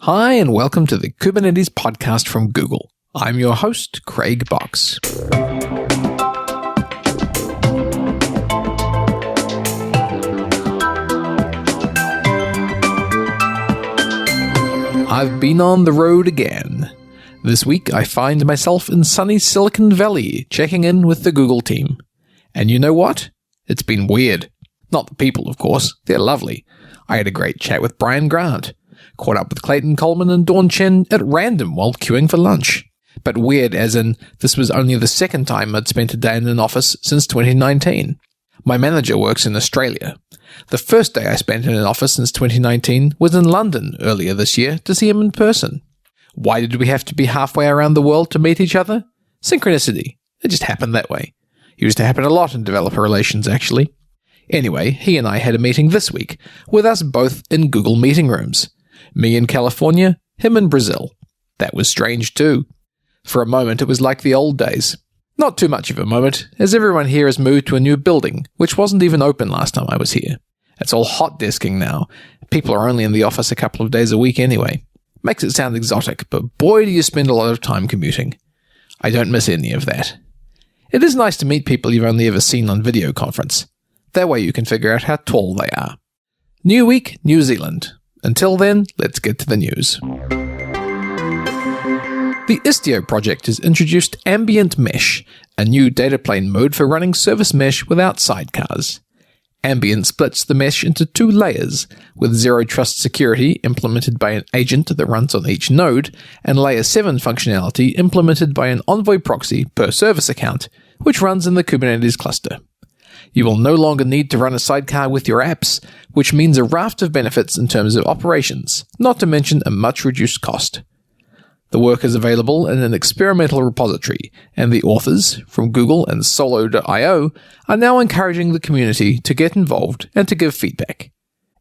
Hi, and welcome to the Kubernetes podcast from Google. I'm your host, Craig Box. I've been on the road again. This week, I find myself in sunny Silicon Valley, checking in with the Google team. And you know what? It's been weird. Not the people, of course. They're lovely. I had a great chat with Brian Grant. Caught up with Clayton Coleman and Dawn Chen at random while queuing for lunch. But weird as in, this was only the second time I'd spent a day in an office since 2019. My manager works in Australia. The first day I spent in an office since 2019 was in London earlier this year to see him in person. Why did we have to be halfway around the world to meet each other? Synchronicity. It just happened that way. It used to happen a lot in developer relations, actually. Anyway, he and I had a meeting this week, with us both in Google meeting rooms. Me in California, him in Brazil. That was strange too. For a moment it was like the old days. Not too much of a moment, as everyone here has moved to a new building, which wasn't even open last time I was here. It's all hot desking now. People are only in the office a couple of days a week anyway. Makes it sound exotic, but boy do you spend a lot of time commuting. I don't miss any of that. It is nice to meet people you've only ever seen on video conference. That way you can figure out how tall they are. New week, New Zealand. Until then, let's get to the news. The Istio project has introduced Ambient Mesh, a new data plane mode for running service mesh without sidecars. Ambient splits the mesh into two layers, with zero trust security implemented by an agent that runs on each node, and layer 7 functionality implemented by an Envoy proxy per service account, which runs in the Kubernetes cluster. You will no longer need to run a sidecar with your apps, which means a raft of benefits in terms of operations, not to mention a much reduced cost. The work is available in an experimental repository, and the authors, from Google and Solo.io, are now encouraging the community to get involved and to give feedback.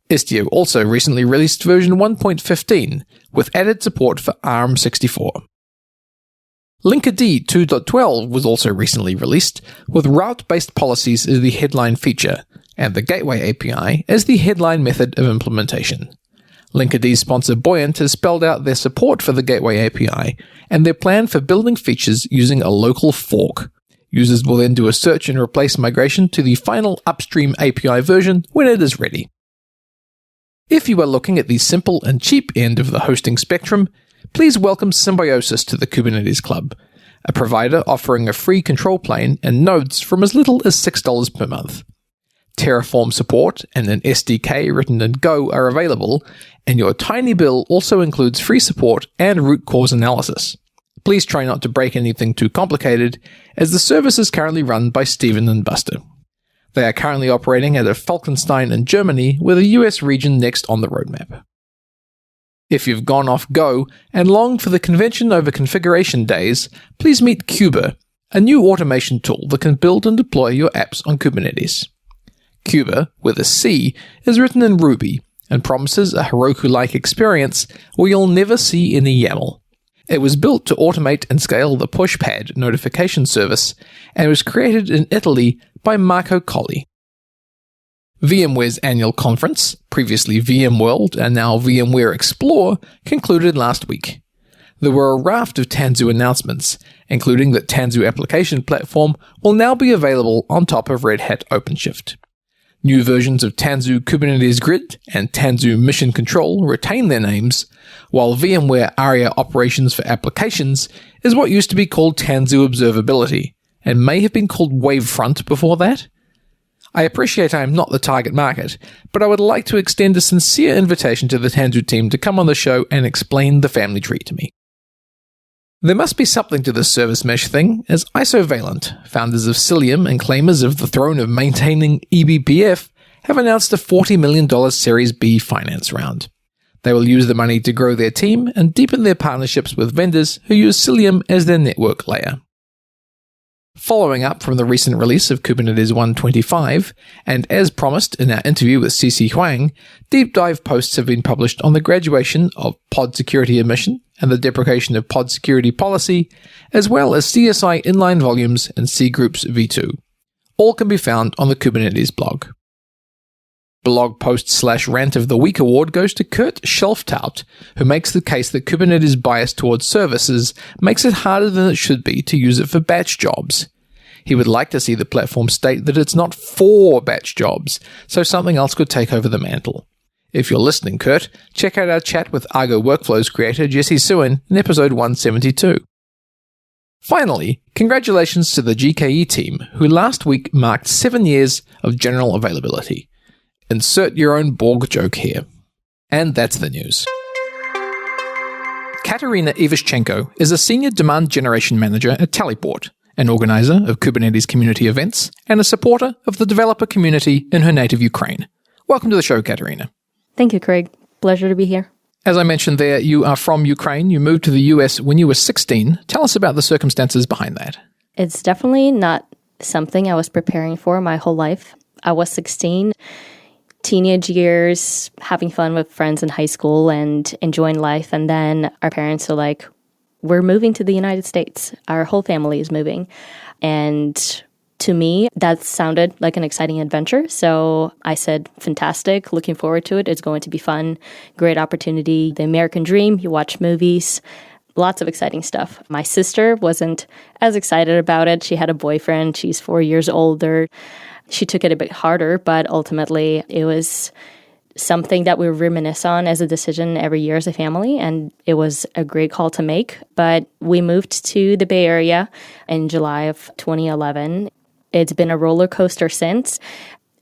Istio also recently released version 1.15, with added support for ARM64. Linkerd 2.12 was also recently released, with route-based policies as the headline feature, and the Gateway API as the headline method of implementation. Linkerd sponsor Buoyant has spelled out their support for the Gateway API, and their plan for building features using a local fork. Users will then do a search and replace migration to the final upstream API version when it is ready. If you are looking at the simple and cheap end of the hosting spectrum, please welcome Symbiosis to the Kubernetes Club, a provider offering a free control plane and nodes from as little as $6 per month. Terraform support and an SDK written in Go are available, and your tiny bill also includes free support and root cause analysis. Please try not to break anything too complicated, as the service is currently run by Steven and Buster. They are currently operating out of Falkenstein in Germany, with a US region next on the roadmap. If you've gone off Go and longed for the convention over configuration days, please meet Kuber, a new automation tool that can build and deploy your apps on Kubernetes. Kuber, with a C, is written in Ruby and promises a Heroku-like experience where you'll never see any YAML. It was built to automate and scale the Pushpad notification service and was created in Italy by Marco Colli. VMware's annual conference, previously VMworld and now VMware Explore, concluded last week. There were a raft of Tanzu announcements, including that Tanzu Application Platform will now be available on top of Red Hat OpenShift. New versions of Tanzu Kubernetes Grid and Tanzu Mission Control retain their names, while VMware ARIA Operations for Applications is what used to be called Tanzu Observability, and may have been called Wavefront before that. I appreciate I am not the target market, but I would like to extend a sincere invitation to the Tanzu team to come on the show and explain the family tree to me. There must be something to this service mesh thing, as Isovalent, founders of Cilium and claimers of the throne of maintaining eBPF, have announced a $40 million Series B finance round. They will use the money to grow their team and deepen their partnerships with vendors who use Cilium as their network layer. Following up from the recent release of Kubernetes 1.25, and as promised in our interview with CC Huang, deep dive posts have been published on the graduation of pod security emission and the deprecation of pod security policy, as well as CSI inline volumes and cgroups v2. All can be found on the Kubernetes blog. Blog post/rant of the week award goes to Kurt Schelftout, who makes the case that Kubernetes' bias towards services makes it harder than it should be to use it for batch jobs. He would like to see the platform state that it's not for batch jobs, so something else could take over the mantle. If you're listening, Kurt, check out our chat with Argo Workflows creator Jesse Suen in episode 172. Finally, congratulations to the GKE team, who last week marked 7 years of general availability. Insert your own Borg joke here. And that's the news. Kateryna Ivashchenko is a senior demand generation manager at Tallyport, an organizer of Kubernetes community events, and a supporter of the developer community in her native Ukraine. Welcome to the show, Kateryna. Thank you, Craig. Pleasure to be here. As I mentioned there, you are from Ukraine. You moved to the US when you were 16. Tell us about the circumstances behind that. It's definitely not something I was preparing for my whole life. I was 16. Teenage years, having fun with friends in high school and enjoying life. And then our parents were like, we're moving to the United States. Our whole family is moving. And to me, that sounded like an exciting adventure. So I said, fantastic, looking forward to it. It's going to be fun, great opportunity. The American dream, you watch movies, lots of exciting stuff. My sister wasn't as excited about it. She had a boyfriend. She's 4 years older. She took it a bit harder, but ultimately it was something that we reminisce on as a decision every year as a family, and it was a great call to make. But we moved to the Bay Area in July of 2011. It's been a roller coaster since.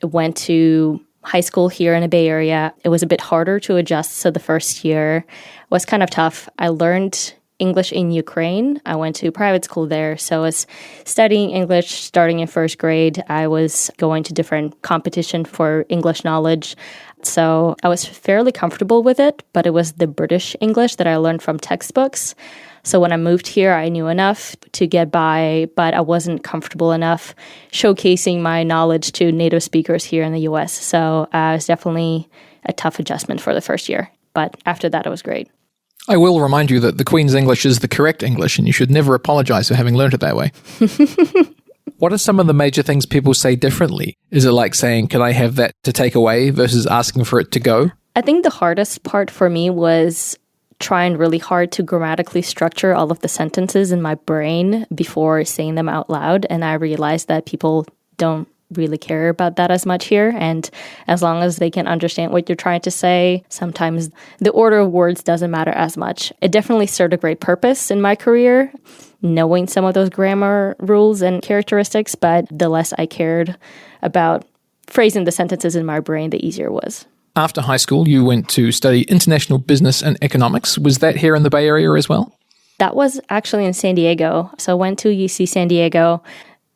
I went to high school here in the Bay Area. It was a bit harder to adjust, so the first year was kind of tough. I learned English in Ukraine. I went to private school there, so I was studying English starting in first grade. I was going to different competition for English knowledge. So I was fairly comfortable with it, but it was the British English that I learned from textbooks. So when I moved here, I knew enough to get by, but I wasn't comfortable enough showcasing my knowledge to native speakers here in the US. So it was definitely a tough adjustment for the first year. But after that, it was great. I will remind you that the Queen's English is the correct English, and you should never apologize for having learned it that way. What are some of the major things people say differently? Is it like saying, can I have that to take away versus asking for it to go? I think the hardest part for me was trying really hard to grammatically structure all of the sentences in my brain before saying them out loud. And I realized that people don't really care about that as much here. And as long as they can understand what you're trying to say, sometimes the order of words doesn't matter as much. It definitely served a great purpose in my career, knowing some of those grammar rules and characteristics, but the less I cared about phrasing the sentences in my brain, the easier it was. After high school, you went to study international business and economics. Was that here in the Bay Area as well? That was actually in San Diego. So I went to UC San Diego.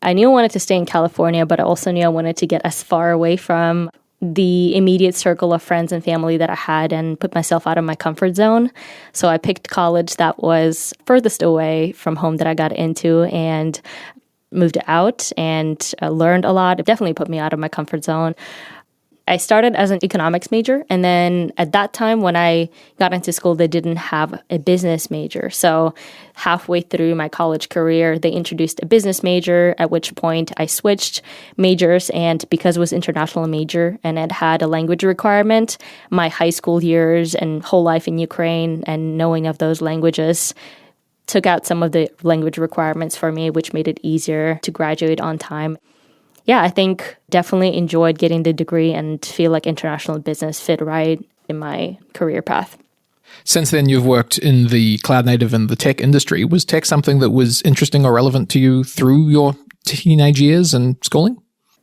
I knew I wanted to stay in California, but I also knew I wanted to get as far away from the immediate circle of friends and family that I had and put myself out of my comfort zone. So I picked college that was furthest away from home that I got into and moved out and learned a lot. It definitely put me out of my comfort zone. I started as an economics major, and then at that time when I got into school, they didn't have a business major. So halfway through my college career, they introduced a business major, at which point I switched majors, and because it was international major and it had a language requirement, my high school years and whole life in Ukraine and knowing of those languages took out some of the language requirements for me, which made it easier to graduate on time. Yeah, I think definitely enjoyed getting the degree and feel like international business fit right in my career path. Since then, you've worked in the cloud native and the tech industry. Was tech something that was interesting or relevant to you through your teenage years and schooling?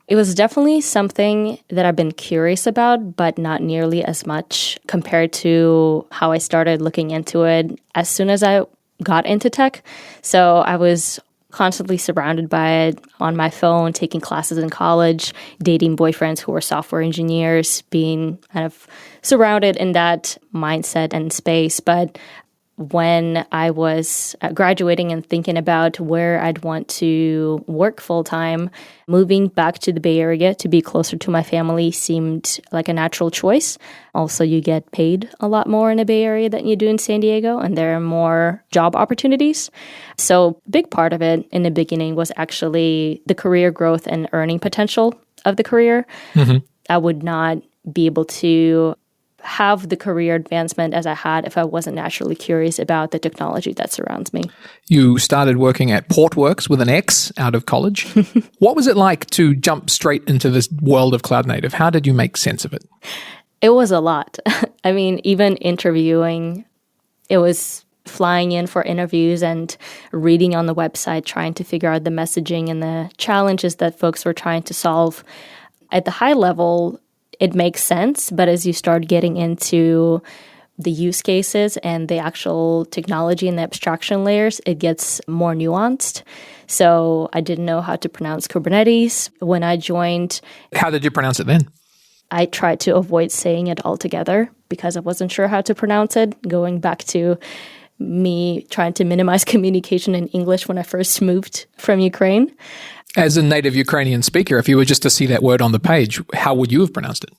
It was definitely something that I've been curious about, but not nearly as much compared to how I started looking into it as soon as I got into tech. So I was constantly surrounded by it on my phone, taking classes in college, dating boyfriends who were software engineers, being kind of surrounded in that mindset and space. But when I was graduating and thinking about where I'd want to work full-time, moving back to the Bay Area to be closer to my family seemed like a natural choice. Also, you get paid a lot more in the Bay Area than you do in San Diego, and there are more job opportunities. So a big part of it in the beginning was actually the career growth and earning potential of the career. Mm-hmm. I would not be able to have the career advancement as I had if I wasn't naturally curious about the technology that surrounds me. You started working at Portworx with an X out of college. What was it like to jump straight into this world of cloud native? How did you make sense of it? It was a lot. I mean, even interviewing, it was flying in for interviews and reading on the website, trying to figure out the messaging and the challenges that folks were trying to solve. At the high level, it makes sense, but as you start getting into the use cases and the actual technology and the abstraction layers, it gets more nuanced. So I didn't know how to pronounce Kubernetes when I joined. How did you pronounce it then? I tried to avoid saying it altogether because I wasn't sure how to pronounce it, going back to me trying to minimize communication in English when I first moved from Ukraine. As a native Ukrainian speaker, if you were just to see that word on the page, how would you have pronounced it?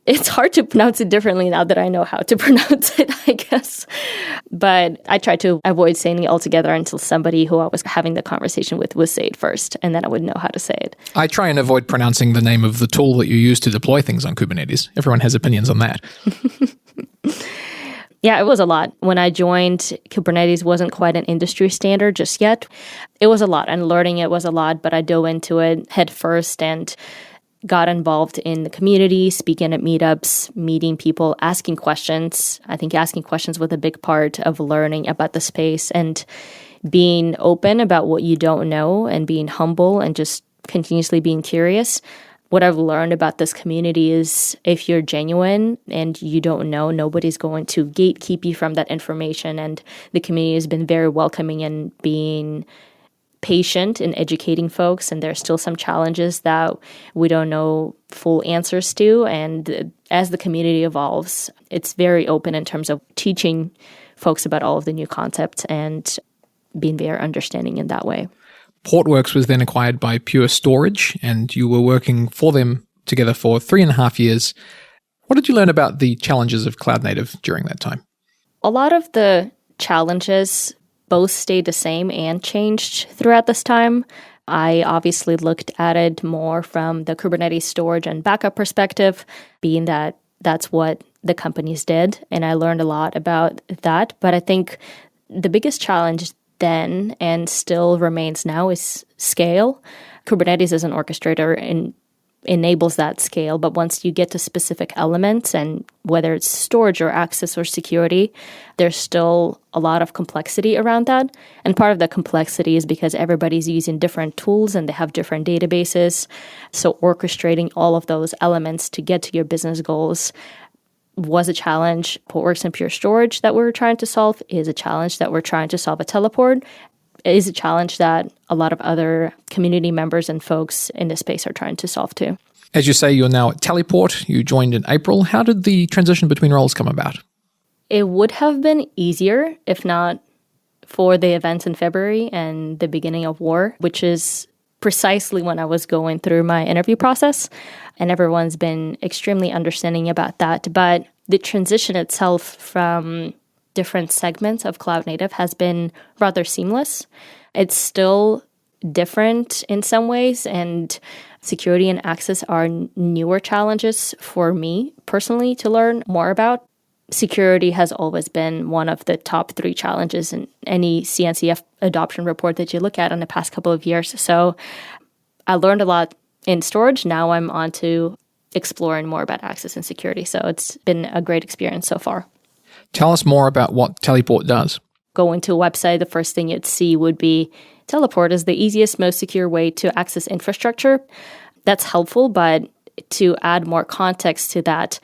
It's hard to pronounce it differently now that I know how to pronounce it, I guess. But I tried to avoid saying it altogether until somebody who I was having the conversation with would say it first, and then I would know how to say it. I try and avoid pronouncing the name of the tool that you use to deploy things on Kubernetes. Everyone has opinions on that. Yeah, it was a lot. When I joined, Kubernetes wasn't quite an industry standard just yet. It was a lot, and learning it was a lot, but I dove into it head first and got involved in the community, speaking at meetups, meeting people, asking questions. I think asking questions was a big part of learning about the space and being open about what you don't know and being humble and just continuously being curious. What I've learned about this community is if you're genuine and you don't know, nobody's going to gatekeep you from that information. And the community has been very welcoming and being patient in educating folks. And there's still some challenges that we don't know full answers to. And as the community evolves, it's very open in terms of teaching folks about all of the new concepts and being very understanding in that way. Portworx was then acquired by Pure Storage, and you were working for them together for 3.5 years. What did you learn about the challenges of cloud native during that time? A lot of the challenges both stayed the same and changed throughout this time. I obviously looked at it more from the Kubernetes storage and backup perspective, being that that's what the companies did, and I learned a lot about that. But I think the biggest challenge then and still remains now is scale. Kubernetes as an orchestrator enables that scale, but once you get to specific elements, and whether it's storage or access or security, there's still a lot of complexity around that. And part of the complexity is because everybody's using different tools and they have different databases. So orchestrating all of those elements to get to your business goals was a challenge. Portworx and Pure Storage that we're trying to solve is a challenge that we're trying to solve at Teleport. It is a challenge that a lot of other community members and folks in this space are trying to solve too. As you say, you're now at Teleport. You joined in April. How did the transition between roles come about? It would have been easier if not for the events in February and the beginning of war, which is precisely when I was going through my interview process. And everyone's been extremely understanding about that. But the transition itself from different segments of cloud native has been rather seamless. It's still different in some ways, and security and access are newer challenges for me personally to learn more about. Security has always been one of the top 3 challenges in any CNCF adoption report that you look at in the past couple of years. So I learned a lot in storage. Now I'm on to exploring more about access and security. So it's been a great experience so far. Tell us more about what Teleport does. Going to a website, the first thing you'd see would be Teleport is the easiest, most secure way to access infrastructure. That's helpful, but to add more context to that,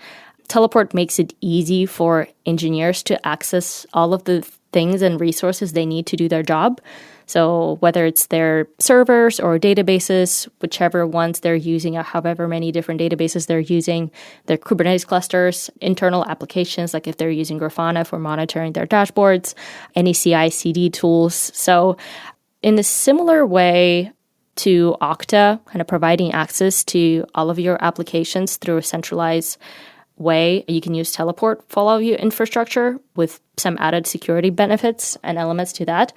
Teleport makes it easy for engineers to access all of the things and resources they need to do their job. So whether it's their servers or databases, whichever ones they're using, or however many different databases they're using, their Kubernetes clusters, internal applications, like if they're using Grafana for monitoring their dashboards, any CI/CD tools. So in a similar way to Okta, kind of providing access to all of your applications through a centralized way, you can use Teleport for all of your infrastructure with some added security benefits and elements to that.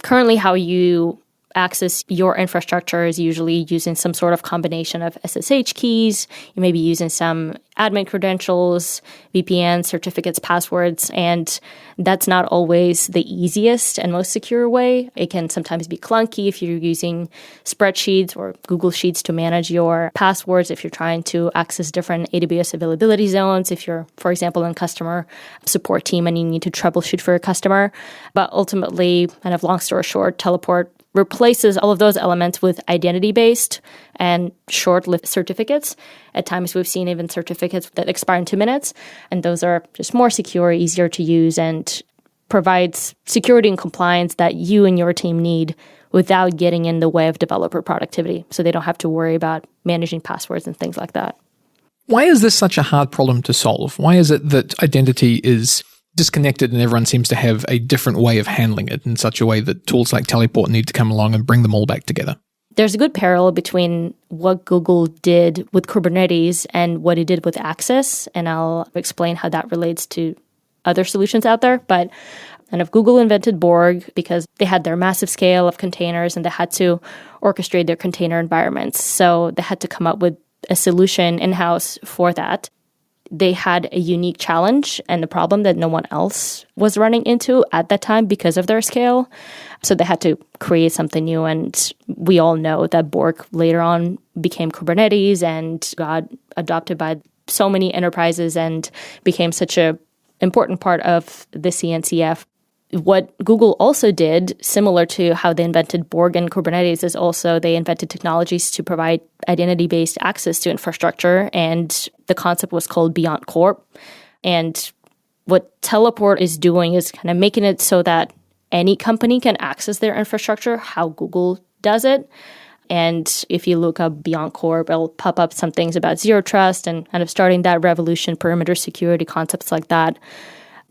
Currently, how you access your infrastructure is usually using some sort of combination of SSH keys. You may be using some admin credentials, VPN, certificates, passwords, and that's not always the easiest and most secure way. It can sometimes be clunky if you're using spreadsheets or Google Sheets to manage your passwords, if you're trying to access different AWS availability zones, if you're, for example, in customer support team and you need to troubleshoot for a customer. But ultimately, kind of long story short, Teleport replaces all of those elements with identity-based and short-lived certificates. At times, we've seen even certificates that expire in 2 minutes, and those are just more secure, easier to use, and provides security and compliance that you and your team need without getting in the way of developer productivity, so they don't have to worry about managing passwords and things like that. Why is this such a hard problem to solve? Why is it that identity is disconnected and everyone seems to have a different way of handling it in such a way that tools like Teleport need to come along and bring them all back together? There's a good parallel between what Google did with Kubernetes and what it did with Access, and I'll explain how that relates to other solutions out there. But kind of Google invented Borg because they had their massive scale of containers and they had to orchestrate their container environments. So they had to come up with a solution in-house for that. They had a unique challenge and a problem that no one else was running into at that time because of their scale. So they had to create something new. And we all know that Borg later on became Kubernetes and got adopted by so many enterprises and became such an important part of the CNCF. What Google also did, similar to how they invented Borg and Kubernetes, is also they invented technologies to provide identity-based access to infrastructure, and the concept was called Beyond Corp. And what Teleport is doing is kind of making it so that any company can access their infrastructure, how Google does it. And if you look up Beyond Corp, it'll pop up some things about zero trust and kind of starting that revolution, perimeter security, concepts like that.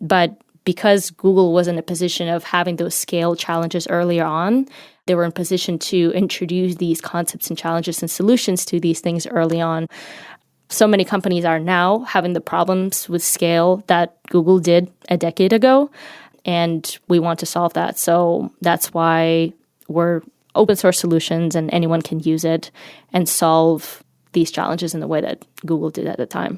But because Google was in a position of having those scale challenges earlier on, they were in position to introduce these concepts and challenges and solutions to these things early on. So many companies are now having the problems with scale that Google did a decade ago, and we want to solve that. So that's why we're open source solutions and anyone can use it and solve these challenges in the way that Google did at the time.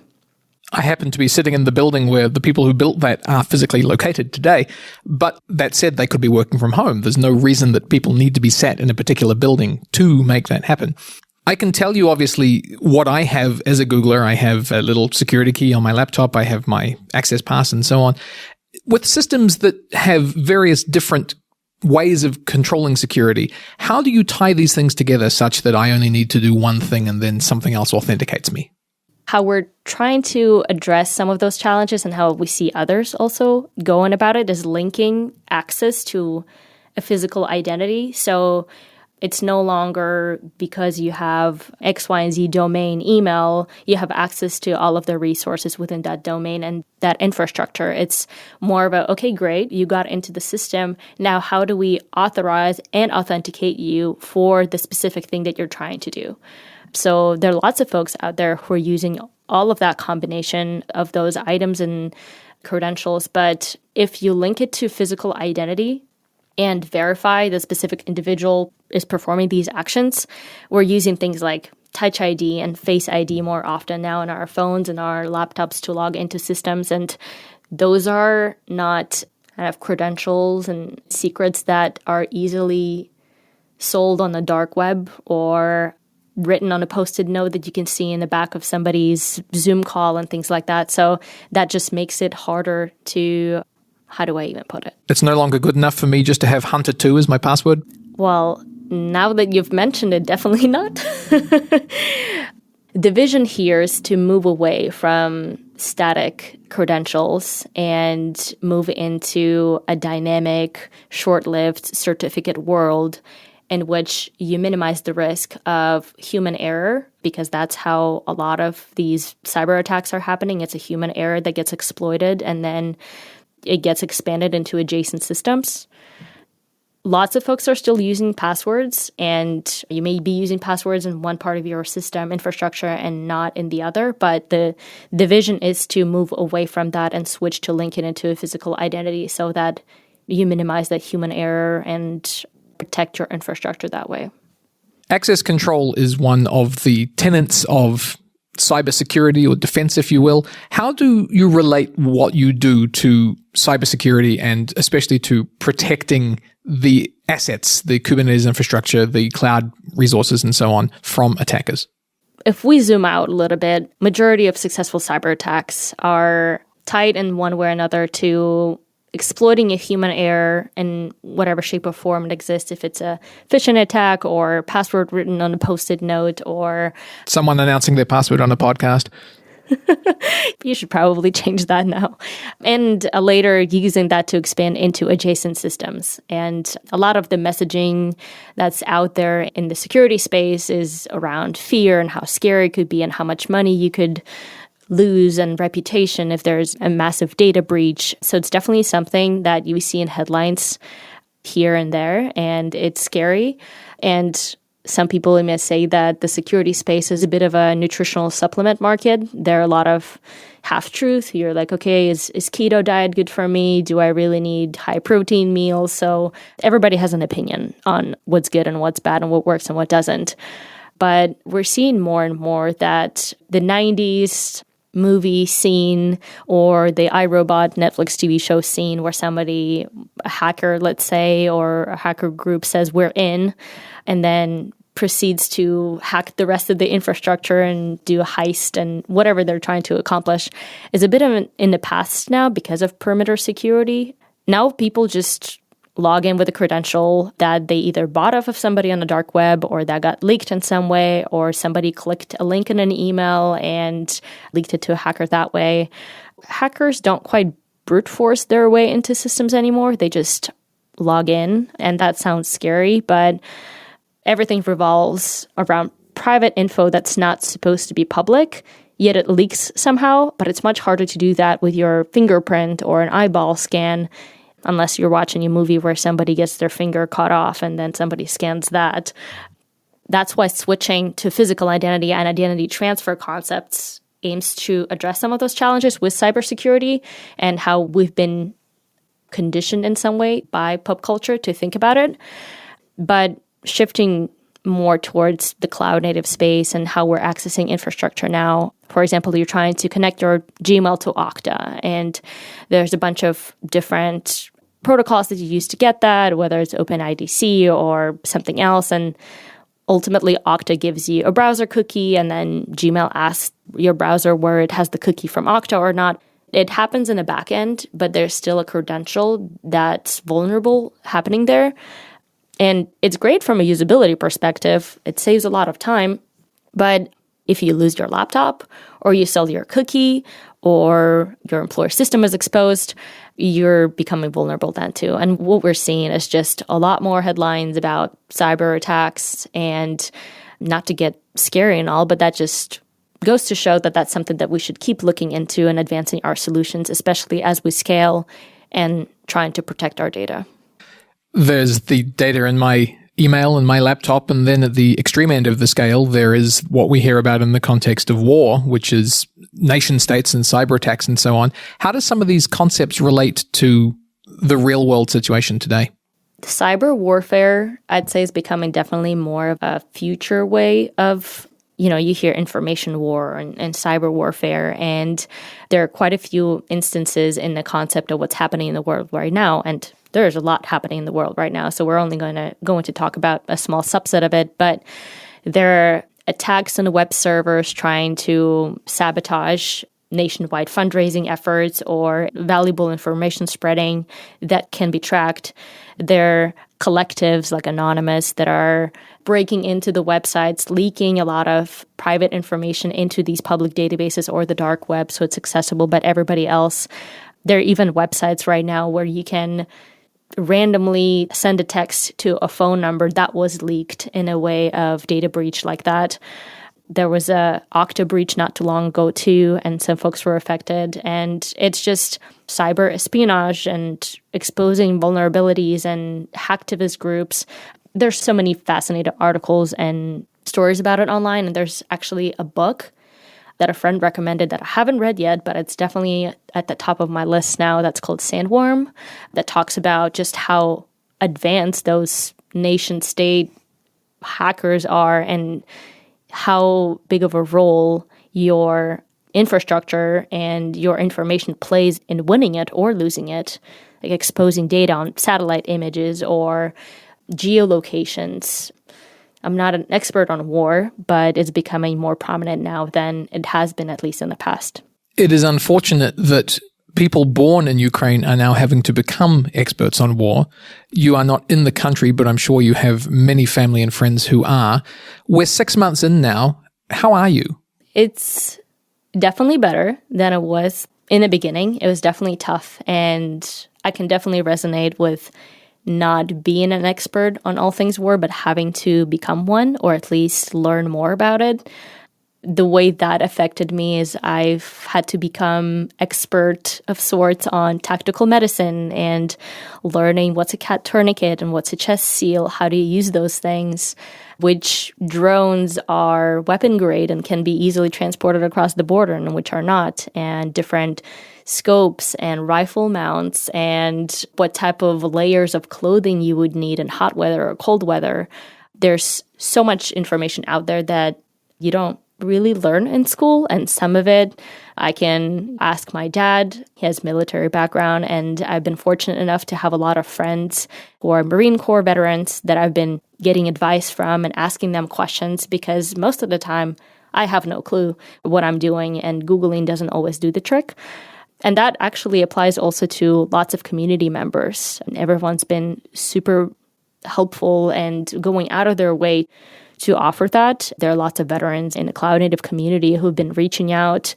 I happen to be sitting in the building where the people who built that are physically located today. But that said, they could be working from home. There's no reason that people need to be sat in a particular building to make that happen. I can tell you, obviously, what I have as a Googler. I have a little security key on my laptop. I have my access pass and so on. With systems that have various different ways of controlling security, how do you tie these things together such that I only need to do one thing and then something else authenticates me? How we're trying to address some of those challenges and how we see others also going about it is linking access to a physical identity. So it's no longer because you have X, Y, and Z domain email, you have access to all of the resources within that domain and that infrastructure. It's more of a, okay, great, you got into the system. Now, how do we authorize and authenticate you for the specific thing that you're trying to do? So there are lots of folks out there who are using all of that combination of those items and credentials. But if you link it to physical identity and verify the specific individual is performing these actions, we're using things like Touch ID and Face ID more often now in our phones and our laptops to log into systems. And those are not kind of credentials and secrets that are easily sold on the dark web or written on a Post-it note that you can see in the back of somebody's Zoom call and things like that. So that just makes it harder to, how do I even put it? It's no longer good enough for me just to have Hunter2 as my password? Well, now that you've mentioned it, definitely not. The vision here is to move away from static credentials and move into a dynamic, short-lived certificate world in which you minimize the risk of human error, because that's how a lot of these cyber attacks are happening. It's a human error that gets exploited and then it gets expanded into adjacent systems. Lots of folks are still using passwords, and you may be using passwords in one part of your system infrastructure and not in the other, but the vision is to move away from that and switch to link it into a physical identity so that you minimize that human error and protect your infrastructure that way. Access control is one of the tenets of cybersecurity or defense, if you will. How do you relate what you do to cybersecurity and especially to protecting the assets, the Kubernetes infrastructure, the cloud resources, and so on from attackers? If we zoom out a little bit, majority of successful cyber attacks are tied in one way or another to exploiting a human error in whatever shape or form it exists, if it's a phishing attack or password written on a Post-it note or someone announcing their password on a podcast. You should probably change that now. And later using that to expand into adjacent systems. And a lot of the messaging that's out there in the security space is around fear and how scary it could be and how much money you could lose and reputation if there's a massive data breach. So it's definitely something that you see in headlines here and there, and it's scary. And some people may say that the security space is a bit of a nutritional supplement market. There are a lot of half-truth. You're like, okay, is keto diet good for me? Do I really need high-protein meals? So everybody has an opinion on what's good and what's bad and what works and what doesn't. But we're seeing more and more that the 90s movie scene or the iRobot Netflix TV show scene where somebody, a hacker, let's say, or a hacker group says we're in, and then proceeds to hack the rest of the infrastructure and do a heist and whatever they're trying to accomplish is a bit of in the past now because of perimeter security. Now people just log in with a credential that they either bought off of somebody on the dark web or that got leaked in some way, or somebody clicked a link in an email and leaked it to a hacker that way. Hackers don't quite brute force their way into systems anymore. They just log in, and that sounds scary, but everything revolves around private info that's not supposed to be public, yet it leaks somehow, but it's much harder to do that with your fingerprint or an eyeball scan, unless you're watching a movie where somebody gets their finger cut off and then somebody scans that. That's why switching to physical identity and identity transfer concepts aims to address some of those challenges with cybersecurity and how we've been conditioned in some way by pop culture to think about it. But shifting more towards the cloud native space and how we're accessing infrastructure now. For example, you're trying to connect your Gmail to Okta, and there's a bunch of different protocols that you use to get that, whether it's OpenIDC or something else. And ultimately, Okta gives you a browser cookie, and then Gmail asks your browser where it has the cookie from Okta or not. It happens in the back end, but there's still a credential that's vulnerable happening there. And it's great from a usability perspective. It saves a lot of time. But if you lose your laptop or you sell your cookie or your employer system is exposed, you're becoming vulnerable then too. And what we're seeing is just a lot more headlines about cyber attacks, and not to get scary and all, but that just goes to show that that's something that we should keep looking into and advancing our solutions, especially as we scale and trying to protect our data. There's the data in my email and my laptop, and then at the extreme end of the scale, there is what we hear about in the context of war, which is nation states and cyber attacks and so on. How do some of these concepts relate to the real world situation today? Cyber warfare, I'd say, is becoming definitely more of a future way of, you hear information war and cyber warfare, and there are quite a few instances in the concept of what's happening in the world right now. And there's a lot happening in the world right now, so we're only going to talk about a small subset of it. But there are attacks on the web servers trying to sabotage nationwide fundraising efforts or valuable information spreading that can be tracked. There are collectives like Anonymous that are breaking into the websites, leaking a lot of private information into these public databases or the dark web so it's accessible, but everybody else. There are even websites right now where you can randomly send a text to a phone number that was leaked in a way of data breach like that. There was a Okta breach not too long ago too, and some folks were affected. And it's just cyber espionage and exposing vulnerabilities and hacktivist groups. There's so many fascinating articles and stories about it online. And there's actually a book that a friend recommended that I haven't read yet, but it's definitely at the top of my list now. That's called Sandworm, that talks about just how advanced those nation state hackers are and how big of a role your infrastructure and your information plays in winning it or losing it, like exposing data on satellite images or geolocations. I'm not an expert on war, but it's becoming more prominent now than it has been, at least in the past. It is unfortunate that people born in Ukraine are now having to become experts on war. You are not in the country, but I'm sure you have many family and friends who are. We're 6 months in now. How are you? It's definitely better than it was in the beginning. It was definitely tough, and I can definitely resonate with not being an expert on all things war, but having to become one, or at least learn more about it. The way that affected me is I've had to become expert of sorts on tactical medicine and learning what's a cat tourniquet and what's a chest seal, how do you use those things, which drones are weapon grade and can be easily transported across the border and which are not, and different scopes and rifle mounts and what type of layers of clothing you would need in hot weather or cold weather. There's so much information out there that you don't really learn in school, and some of it I can ask my dad. He has military background, and I've been fortunate enough to have a lot of friends who are Marine Corps veterans that I've been getting advice from and asking them questions, because most of the time I have no clue what I'm doing, and Googling doesn't always do the trick. And that actually applies also to lots of community members. And everyone's been super helpful and going out of their way to offer that. There are lots of veterans in the cloud native community who've been reaching out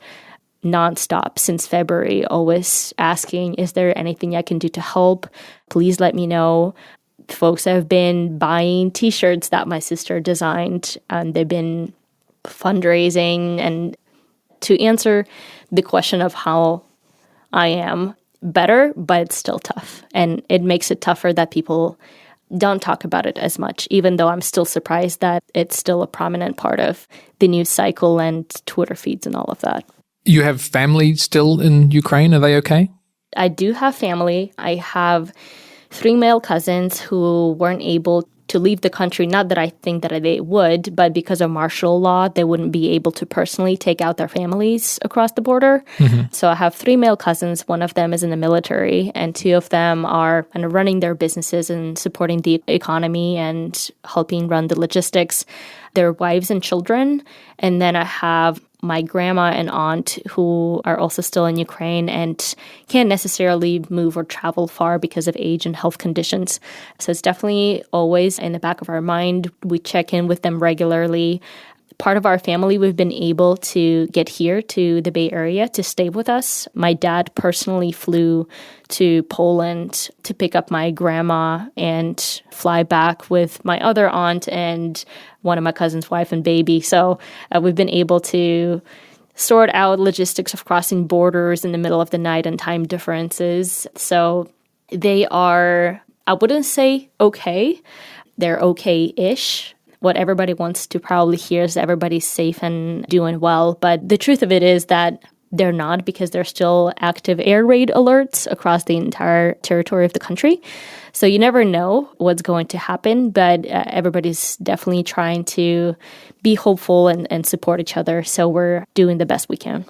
nonstop since February, always asking, is there anything I can do to help? Please let me know. Folks have been buying t-shirts that my sister designed, and they've been fundraising. And to answer the question of how I am better, but it's still tough. And it makes it tougher that people don't talk about it as much, even though I'm still surprised that it's still a prominent part of the news cycle and Twitter feeds and all of that. You have family still in Ukraine? Are they okay? I do have family. I have 3 male cousins who weren't able to leave the country. Not that I think that they would, but because of martial law, they wouldn't be able to personally take out their families across the border. Mm-hmm. So I have 3 male cousins. One of them is in the military, and 2 of them are kind of running their businesses and supporting the economy and helping run the logistics. Their wives and children. And then I have my grandma and aunt who are also still in Ukraine and can't necessarily move or travel far because of age and health conditions. So it's definitely always in the back of our mind. We check in with them regularly. Part of our family, we've been able to get here to the Bay Area to stay with us. My dad personally flew to Poland to pick up my grandma and fly back with my other aunt and one of my cousin's wife and baby. So we've been able to sort out logistics of crossing borders in the middle of the night and time differences. So they are, I wouldn't say okay. They're okay-ish. What everybody wants to probably hear is everybody's safe and doing well. But the truth of it is that they're not, because there's still active air raid alerts across the entire territory of the country. So you never know what's going to happen, but everybody's definitely trying to be hopeful and support each other. So we're doing the best we can.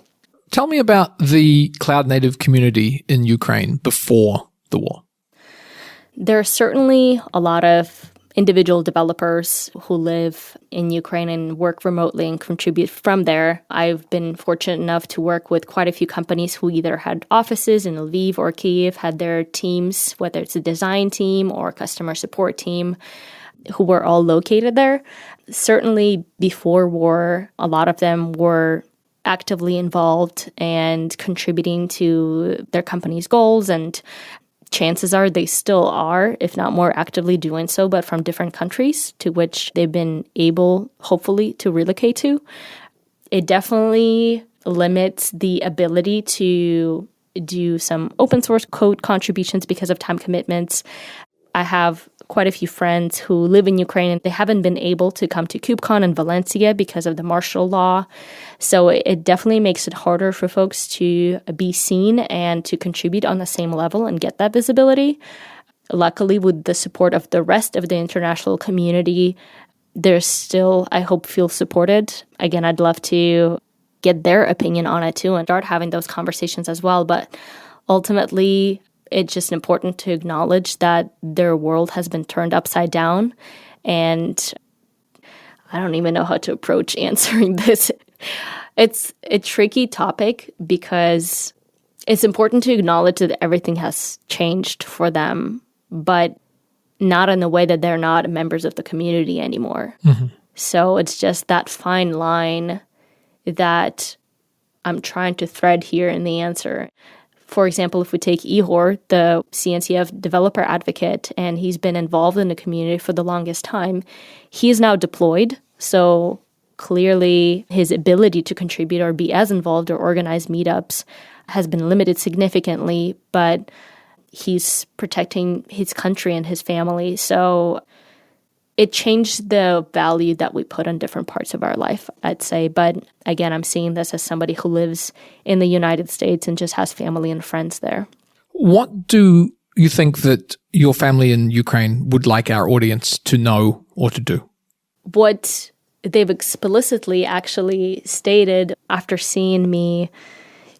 Tell me about the cloud native community in Ukraine before the war. There's certainly a lot of individual developers who live in Ukraine and work remotely and contribute from there. I've been fortunate enough to work with quite a few companies who either had offices in Lviv or Kyiv, had their teams, whether it's a design team or customer support team, who were all located there. Certainly before war, a lot of them were actively involved and contributing to their company's goals, and chances are they still are, if not more actively doing so, but from different countries to which they've been able, hopefully, to relocate to. It definitely limits the ability to do some open source code contributions because of time commitments. I have quite a few friends who live in Ukraine and they haven't been able to come to KubeCon in Valencia because of the martial law. So it definitely makes it harder for folks to be seen and to contribute on the same level and get that visibility. luckily, with the support of the rest of the international community, they're still, I hope, feel supported. Again, I'd love to get their opinion on it too and start having those conversations as well. But ultimately, it's just important to acknowledge that their world has been turned upside down. And I don't even know how to approach answering this. It's a tricky topic because it's important to acknowledge that everything has changed for them, but not in the way that they're not members of the community anymore. Mm-hmm. So it's just that fine line that I'm trying to thread here in the answer. For example, if we take Ihor, the CNCF developer advocate, and he's been involved in the community for the longest time, he is now deployed. So clearly his ability to contribute or be as involved or organize meetups has been limited significantly, but he's protecting his country and his family. So it changed the value that we put on different parts of our life, I'd say. But again, I'm seeing this as somebody who lives in the United States and just has family and friends there. What do you think that your family in Ukraine would like our audience to know or to do? What they've explicitly actually stated after seeing me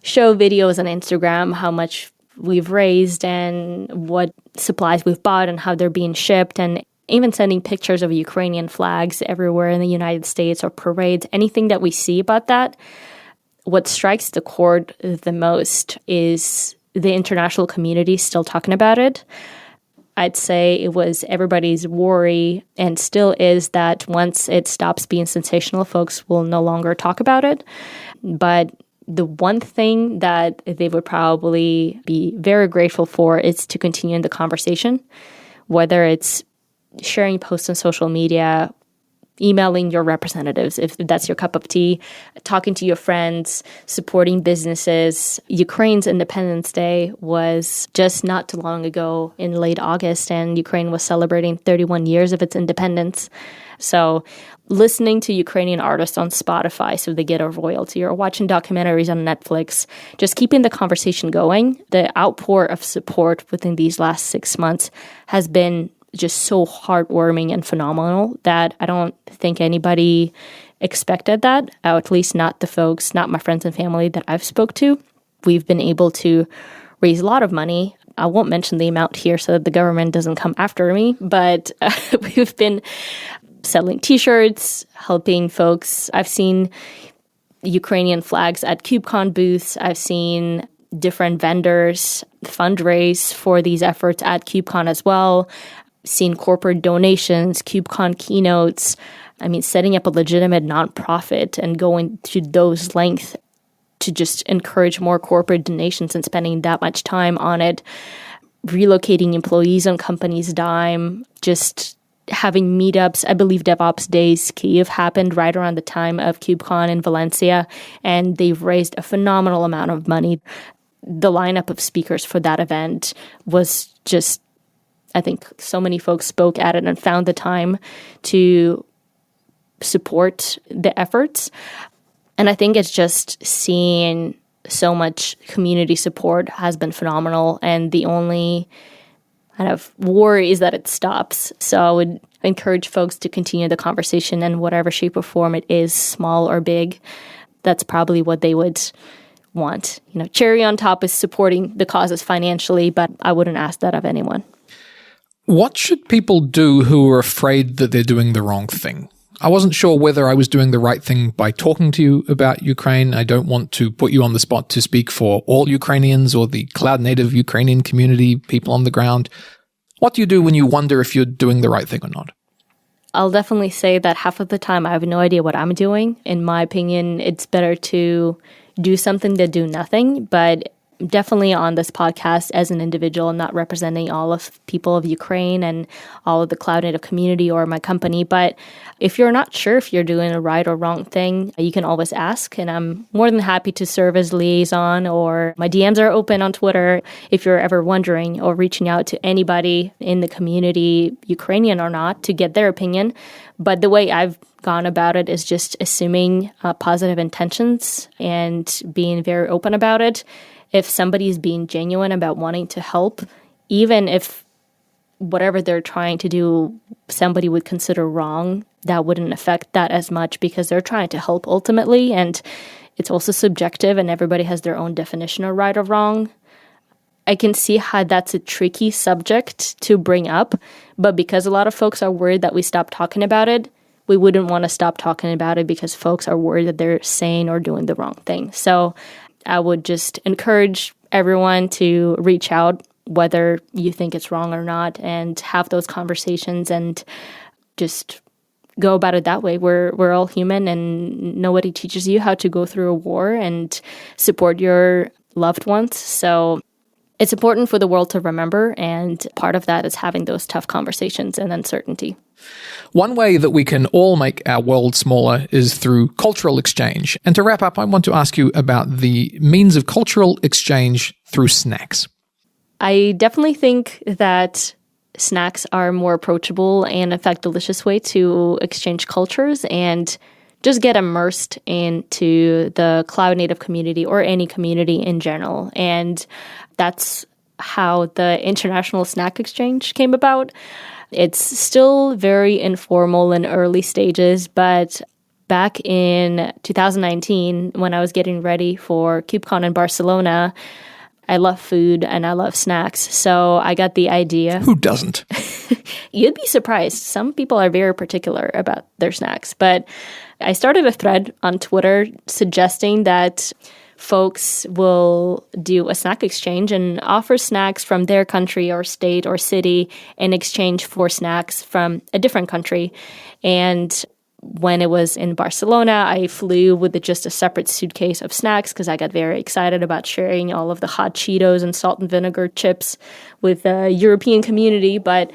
show videos on Instagram, how much we've raised and what supplies we've bought and how they're being shipped, and even sending pictures of Ukrainian flags everywhere in the United States or parades, anything that we see about that. What strikes the chord the most is the international community still talking about it. I'd say it was everybody's worry and still is that once it stops being sensational, folks will no longer talk about it. But the one thing that they would probably be very grateful for is to continue the conversation, whether it's sharing posts on social media, emailing your representatives, if that's your cup of tea, talking to your friends, supporting businesses. Ukraine's Independence Day was just not too long ago in late August, and Ukraine was celebrating 31 years of its independence. So listening to Ukrainian artists on Spotify so they get a royalty, or watching documentaries on Netflix, just keeping the conversation going. The outpour of support within these last 6 months has been just so heartwarming and phenomenal that I don't think anybody expected that, or at least not the folks, not my friends and family that I've spoke to. We've been able to raise a lot of money. I won't mention the amount here so that the government doesn't come after me, but we've been selling T-shirts, helping folks. I've seen Ukrainian flags at KubeCon booths. I've seen different vendors fundraise for these efforts at KubeCon as well. Seen corporate donations, KubeCon keynotes. I mean, setting up a legitimate nonprofit and going to those lengths to just encourage more corporate donations and spending that much time on it. Relocating employees on companies' dime, just having meetups. I believe DevOps Days Kyiv happened right around the time of KubeCon in Valencia, and they've raised a phenomenal amount of money. The lineup of speakers for that event was just, I think so many folks spoke at it and found the time to support the efforts. And I think it's just seeing so much community support has been phenomenal. And the only kind of worry is that it stops. So I would encourage folks to continue the conversation in whatever shape or form it is, small or big. That's probably what they would want. You know, cherry on top is supporting the causes financially, but I wouldn't ask that of anyone. What should people do who are afraid that they're doing the wrong thing? I wasn't sure whether I was doing the right thing by talking to you about Ukraine. I don't want to put you on the spot to speak for all Ukrainians or the cloud native Ukrainian community, people on the ground. What do you do when you wonder if you're doing the right thing or not? I'll definitely say that half of the time I have no idea what I'm doing. In my opinion, it's better to do something than do nothing. But definitely on this podcast as an individual, I'm not representing all of people of Ukraine and all of the cloud native community or my company. But if you're not sure if you're doing a right or wrong thing, you can always ask. And I'm more than happy to serve as liaison, or my DMs are open on Twitter if you're ever wondering, or reaching out to anybody in the community, Ukrainian or not, to get their opinion. But the way I've gone about it is just assuming positive intentions and being very open about it. If somebody is being genuine about wanting to help, even if whatever they're trying to do, somebody would consider wrong, that wouldn't affect that as much because they're trying to help ultimately. And it's also subjective and everybody has their own definition of right or wrong. I can see how that's a tricky subject to bring up, but because a lot of folks are worried that we stop talking about it, we wouldn't want to stop talking about it because folks are worried that they're saying or doing the wrong thing. So I would just encourage everyone to reach out, whether you think it's wrong or not, and have those conversations and just go about it that way. We're all human and nobody teaches you how to go through a war and support your loved ones. So it's important for the world to remember, and part of that is having those tough conversations and uncertainty. One way that we can all make our world smaller is through cultural exchange. And to wrap up, I want to ask you about the means of cultural exchange through snacks. I definitely think that snacks are more approachable and, in fact, delicious way to exchange cultures and just get immersed into the cloud native community or any community in general. And that's how the International Snack Exchange came about. It's still very informal in early stages, but back in 2019, when I was getting ready for KubeCon in Barcelona, I love food and I love snacks. So I got the idea. Who doesn't? You'd be surprised. Some people are very particular about their snacks. But I started a thread on Twitter suggesting that folks will do a snack exchange and offer snacks from their country or state or city in exchange for snacks from a different country. And when it was in Barcelona, I flew with just a separate suitcase of snacks because I got very excited about sharing all of the hot Cheetos and salt and vinegar chips with the European community. But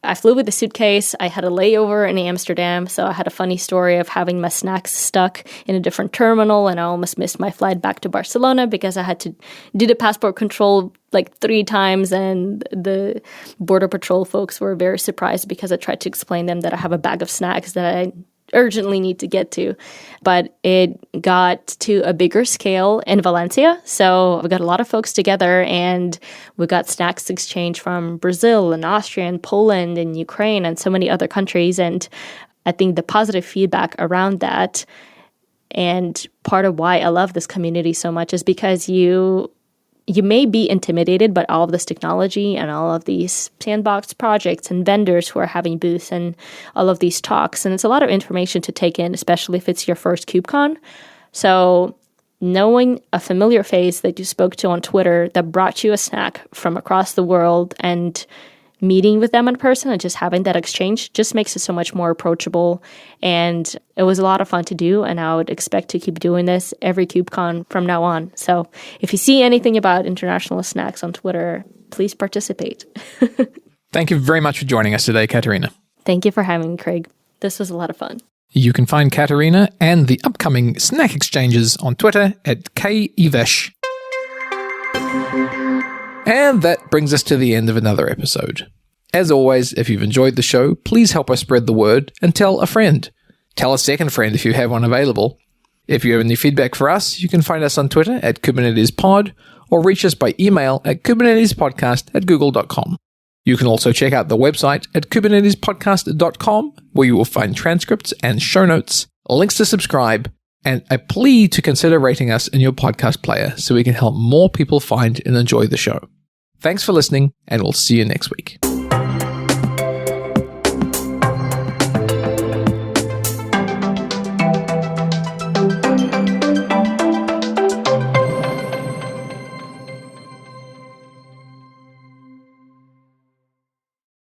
I flew with the suitcase. I had a layover in Amsterdam, so I had a funny story of having my snacks stuck in a different terminal, and I almost missed my flight back to Barcelona because I had to do the passport control like 3 times, and the Border Patrol folks were very surprised because I tried to explain them that I have a bag of snacks that I urgently need to get to. But it got to a bigger scale in Valencia. So we got a lot of folks together and we got snacks exchange from Brazil and Austria and Poland and Ukraine and so many other countries. And I think the positive feedback around that, and part of why I love this community so much, is because you may be intimidated by all of this technology and all of these sandbox projects and vendors who are having booths and all of these talks. And it's a lot of information to take in, especially if it's your first KubeCon. So knowing a familiar face that you spoke to on Twitter that brought you a snack from across the world and meeting with them in person and just having that exchange just makes it so much more approachable. And it was a lot of fun to do, and I would expect to keep doing this every KubeCon from now on. So if you see anything about international snacks on Twitter, please participate. Thank you very much for joining us today, Kateryna. Thank you for having me, Craig. This was a lot of fun. You can find Kateryna and the upcoming snack exchanges on Twitter at @Ivash. And that brings us to the end of another episode. As always, if you've enjoyed the show, please help us spread the word and tell a friend. Tell a second friend if you have one available. If you have any feedback for us, you can find us on Twitter at kubernetespodcast or reach us by email at kubernetespodcast@google.com. You can also check out the website at kubernetespodcast.com, where you will find transcripts and show notes, links to subscribe, and a plea to consider rating us in your podcast player so we can help more people find and enjoy the show. Thanks for listening, and we'll see you next week.